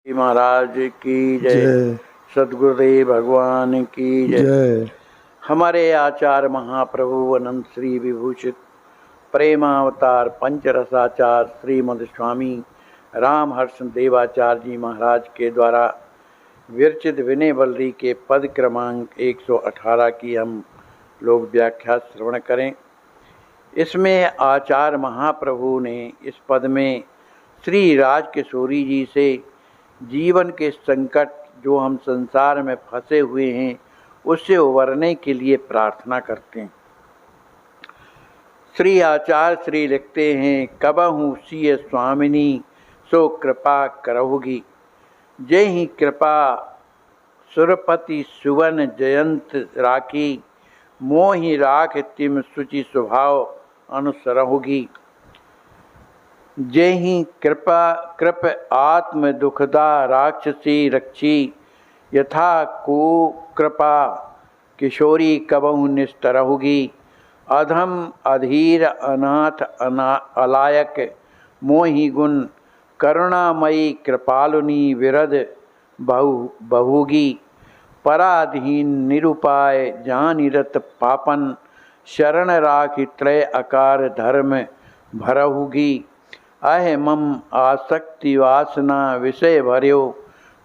महाराज की जय। जय सद्गुरुदेव भगवान की जय। जय। हमारे आचार्य महाप्रभु अनंत श्री विभूषित प्रेमावतार पंचरसाचार श्रीमद स्वामी रामहर्ष देवाचार्य जी महाराज के द्वारा विरचित विनय बल्ली के पद क्रमांक 118 की हम लोग व्याख्या श्रवण करें। इसमें आचार्य महाप्रभु ने इस पद में श्री राजकिशोरी जी से जीवन के संकट जो हम संसार में फंसे हुए हैं उससे उबरने के लिए प्रार्थना करते हैं। श्री आचार्य श्री लिखते हैं, कबहू सिय स्वामिनी सो कृपा करहुगी, जय ही कृपा सुरपति सुवन जयंत राखी, मोहि राख तिम सुचि स्वभाव अनुसरहुगी। जय ही कृप आत्म दुखदा राक्षसी रक्षी, यथा को कृपा किशोरी कबहु निस्तरहुगी। अधम अधीर अनाथ अलायक मोहि गुण, करुणामयी कृपालुनी विरद बहुगी। पराधीन निरुपाय जानिरत पापन, शरण राखि त्रय आकार धर्म भरहुगी। अह मम आसक्ति वासना विषय भर्यो,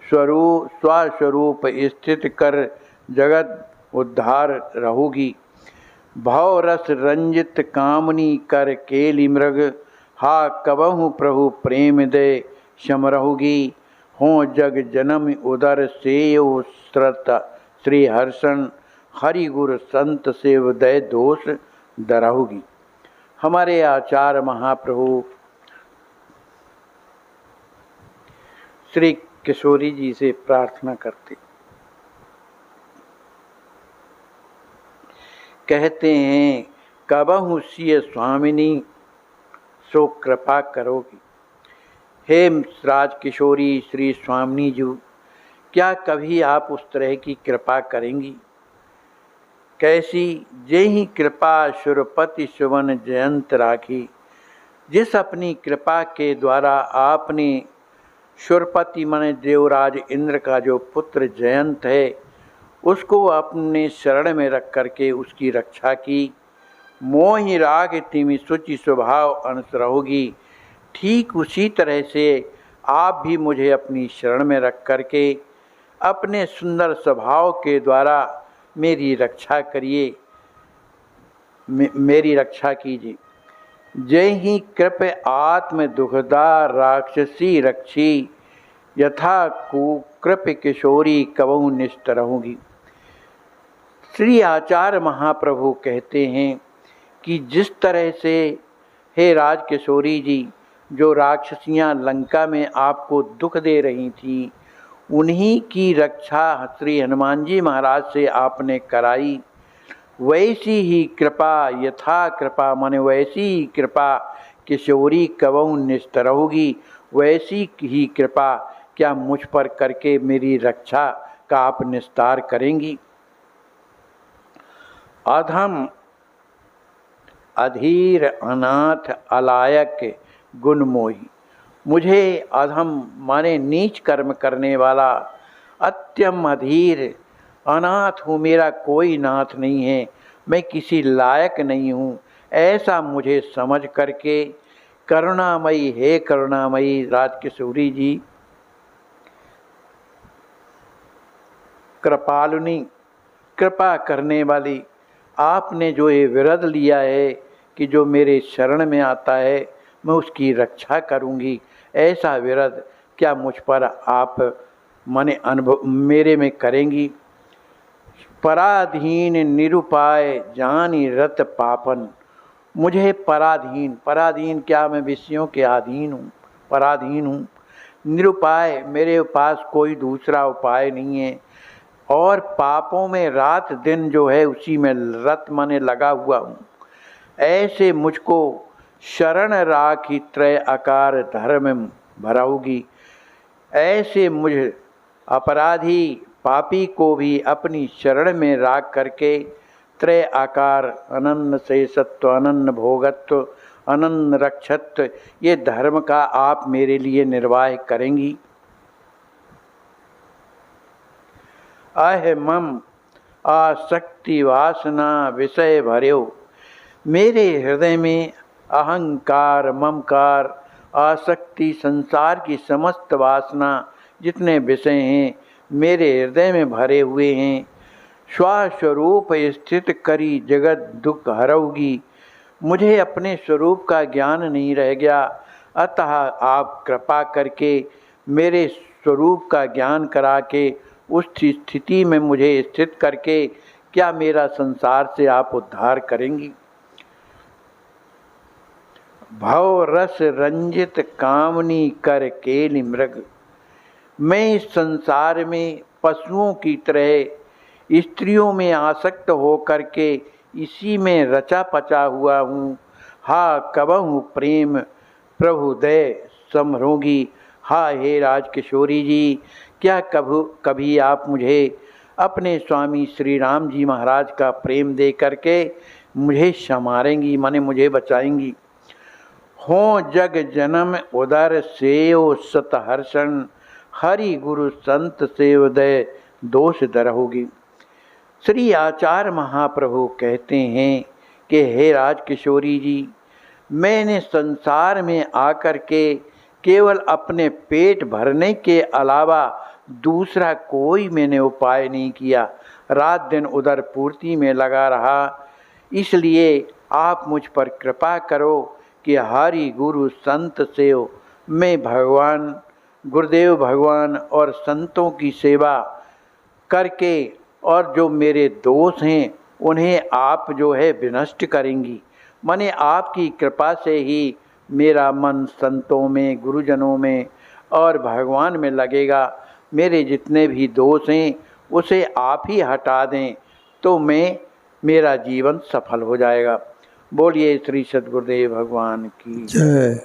स्वस्वरूप स्थित कर जगत उद्धार रहुगी। भव रस रंजित कामनी कर केली मृग, हा कबहु प्रभु प्रेम दे शमरहुगी। हो जग जन्म उदर सेयो श्रत श्री हर्षण, हरि गुरु संत सेव दय दोष दरहुगी। हमारे आचार्य महाप्रभु श्री किशोरी जी से प्रार्थना करते, कहते हैं, कबहु सिय स्वामिनी सो कृपा करोगी। हे राजकिशोरी श्री स्वामिनी जी, क्या कभी आप उस तरह की कृपा करेंगी? कैसी? जय ही कृपा सुरपति सुवन जयंत राखी, जिस अपनी कृपा के द्वारा आपने सुरपति माने देवराज इंद्र का जो पुत्र जयंत है उसको अपने शरण में रख करके उसकी रक्षा की। मोहि राग तिमि सुचि स्वभाव अनुसरहुगी, ठीक उसी तरह से आप भी मुझे अपनी शरण में रख करके अपने सुंदर स्वभाव के द्वारा मेरी रक्षा करिए, मेरी रक्षा कीजिए। जय ही कृप आत्म दुखदा राक्षसी रक्षी, यथा कुकृप किशोरी कबहु निस्तरहुगी। श्री आचार्य महाप्रभु कहते हैं कि जिस तरह से हे राजकिशोरी जी, जो राक्षसियाँ लंका में आपको दुख दे रही थीं, उन्हीं की रक्षा श्री हनुमान जी महाराज से आपने कराई, वैसी ही कृपा, यथा कृपा माने वैसी ही कृपा किशोरी कबहु निस्तरहुगी, वैसी ही कृपा क्या मुझ पर करके मेरी रक्षा का आप निस्तार करेंगी। अधम अधीर अनाथ अलायक गुण मोही, मुझे अधम माने नीच कर्म करने वाला, अत्यम अधीर अनाथ हूँ, मेरा कोई नाथ नहीं है, मैं किसी लायक नहीं हूँ, ऐसा मुझे समझ करके करुणामयी, हे करुणामयी राजकिशोरी जी, कृपालुनी कृपा करने वाली, आपने जो ये विरद लिया है कि जो मेरे शरण में आता है मैं उसकी रक्षा करूंगी, ऐसा विरद क्या मुझ पर आप माने अनुभव मेरे में करेंगी। पराधीन निरुपाय जानी रत पापन, मुझे पराधीन, पराधीन क्या मैं विषयों के अधीन हूँ, पराधीन हूँ। निरुपाय, मेरे पास कोई दूसरा उपाय नहीं है, और पापों में रात दिन जो है उसी में रत माने लगा हुआ हूँ। ऐसे मुझको शरण राखी त्रय आकार धर्म भराऊगी, ऐसे मुझ अपराधी पापी को भी अपनी शरण में राख करके त्रय आकार अनन्न शेषत्व, अनन्न भोगत्व, अनन्न रक्षत्व, ये धर्म का आप मेरे लिए निर्वाह करेंगी। आह मम आसक्ति वासना विषय भर्यो। मेरे हृदय में अहंकार, ममकार, आसक्ति, संसार की समस्त वासना, जितने विषय हैं मेरे हृदय में भरे हुए हैं। स्वस्वरूप स्थित करी जगत दुख हरोगी। मुझे अपने स्वरूप का ज्ञान नहीं रह गया, अतः आप कृपा करके मेरे स्वरूप का ज्ञान करा के उस स्थिति में मुझे स्थित करके क्या मेरा संसार से आप उद्धार करेंगी। भव रस रंजित कामनी कर केलि मृग। मैं इस संसार में पशुओं की तरह स्त्रियों में आसक्त हो करके इसी में रचा पचा हुआ हूँ। हा कबहु प्रेम प्रभु दय समरोगी। हा हे राजकिशोरी जी, क्या कभी आप मुझे अपने स्वामी श्री राम जी महाराज का प्रेम दे करके मुझे संवारेंगी, माने मुझे बचाएंगी। हो जग जन्म उदर सेव सतहर्षण। हरि गुरु संत सेवदय दोष दरहोगी। श्री आचार्य महाप्रभु कहते हैं कि हे राजकिशोरी जी, मैंने संसार में आकर के केवल अपने पेट भरने के अलावा दूसरा कोई मैंने उपाय नहीं किया। रात दिन उदर पूर्ति में लगा रहा। इसलिए आप मुझ पर कृपा करो कि हरि गुरु संत सेव, मैं भगवान गुरुदेव भगवान और संतों की सेवा करके और जो मेरे दोष हैं उन्हें आप जो है विनष्ट करेंगी। माने आपकी कृपा से ही मेरा मन संतों में, गुरुजनों में और भगवान में लगेगा। मेरे जितने भी दोष हैं उसे आप ही हटा दें तो मेरा जीवन सफल हो जाएगा। बोलिए श्री सद्गुरुदेव भगवान की जय।